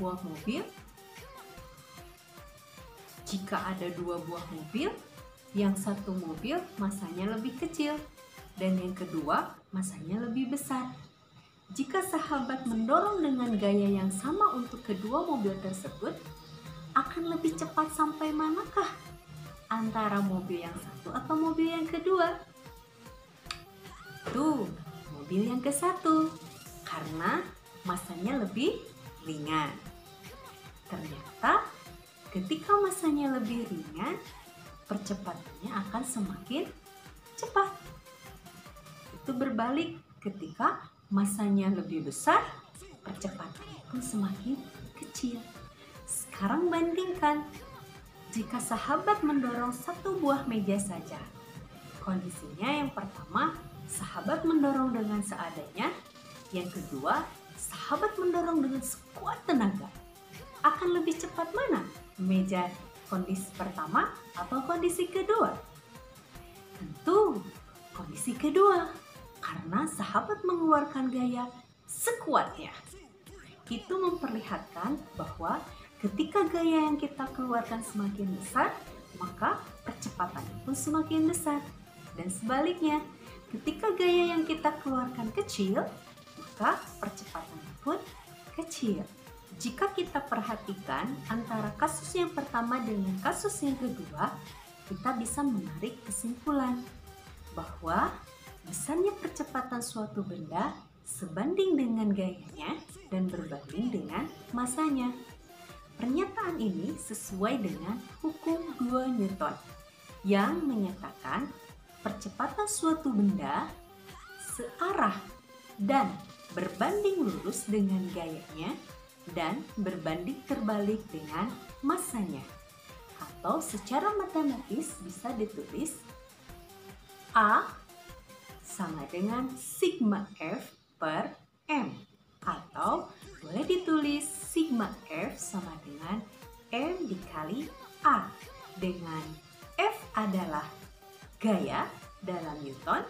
buah mobil? Jika ada 2 buah mobil, yang satu mobil masanya lebih kecil dan yang kedua masanya lebih besar. Jika sahabat mendorong dengan gaya yang sama untuk kedua mobil tersebut, akan lebih cepat sampai manakah? Antara mobil yang satu atau mobil yang kedua? Tuh, mobil yang ke satu, karena masanya lebih ringan. Ternyata ketika masanya lebih ringan, percepatannya akan semakin cepat. Itu berbalik ketika masanya lebih besar, percepatannya pun semakin kecil. Sekarang bandingkan, jika sahabat mendorong satu buah meja saja. Kondisinya yang pertama, sahabat mendorong dengan seadanya. Yang kedua, sahabat mendorong dengan sekuat tenaga. Akan lebih cepat mana? Meja kondisi pertama atau kondisi kedua? Tentu kondisi kedua, karena sahabat mengeluarkan gaya sekuatnya. Itu memperlihatkan bahwa ketika gaya yang kita keluarkan semakin besar, maka percepatannya pun semakin besar. Dan sebaliknya, ketika gaya yang kita keluarkan kecil, maka percepatannya pun kecil. Jika kita perhatikan antara kasus yang pertama dengan kasus yang kedua, kita bisa menarik kesimpulan bahwa besarnya percepatan suatu benda sebanding dengan gayanya dan berbanding dengan masanya. Pernyataan ini sesuai dengan hukum 2 Newton yang menyatakan percepatan suatu benda searah dan berbanding lurus dengan gayanya dan berbanding terbalik dengan masanya. Atau secara matematis bisa ditulis A sama dengan sigma F per M. Atau boleh ditulis sigma F sama dengan M dikali A, dengan F adalah gaya dalam Newton,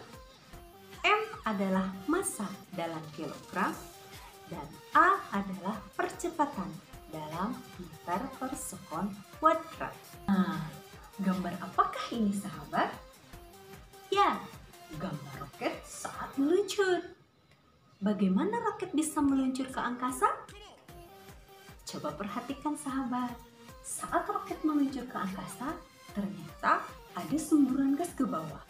M adalah massa dalam kilogram, dan A adalah percepatan dalam meter per sekon kuadrat. Nah, gambar apakah ini sahabat? Ya, gambar roket saat meluncur. Bagaimana roket bisa meluncur ke angkasa? Coba perhatikan sahabat. Saat roket meluncur ke angkasa, ternyata ada semburan gas ke bawah.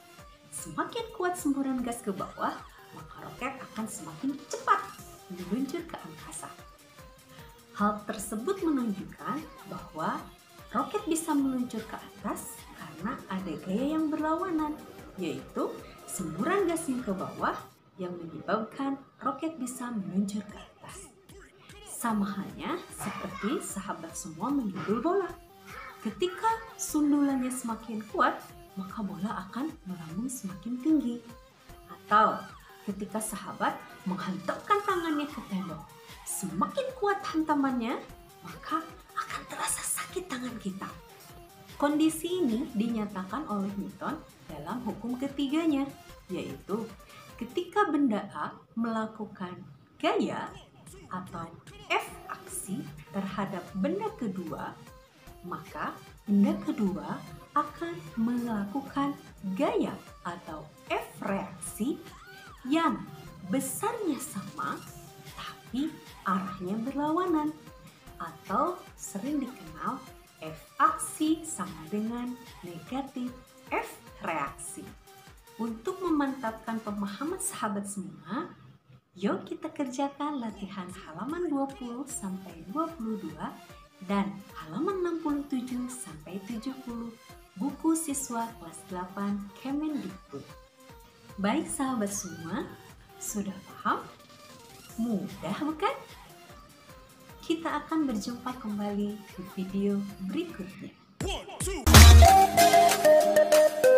Semakin kuat semburan gas ke bawah, maka roket akan semakin cepat meluncur ke angkasa. Hal tersebut menunjukkan bahwa roket bisa meluncur ke atas karena ada gaya yang berlawanan, yaitu semburan gas yang ke bawah yang menyebabkan roket bisa meluncur ke atas. Sama halnya seperti sahabat semua menyundul bola. Ketika sundulannya semakin kuat, maka bola akan melambung semakin tinggi. Atau ketika sahabat menghantamkan tangannya ke tembok, semakin kuat hantamannya, maka akan terasa sakit tangan kita. Kondisi ini dinyatakan oleh Newton dalam hukum ketiganya, yaitu ketika benda A melakukan gaya atau F aksi terhadap benda kedua, maka benda kedua akan melakukan gaya atau F reaksi yang besarnya sama tapi arahnya berlawanan, atau sering dikenal F aksi sama dengan negatif F reaksi. Untuk memantapkan pemahaman sahabat semua, yuk kita kerjakan latihan halaman 20 sampai 22 dan halaman 67 sampai 70 buku siswa kelas 8 Kemendikbud. Baik sahabat semua, sudah paham? Mudah bukan? Kita akan berjumpa kembali di video berikutnya. 1, 2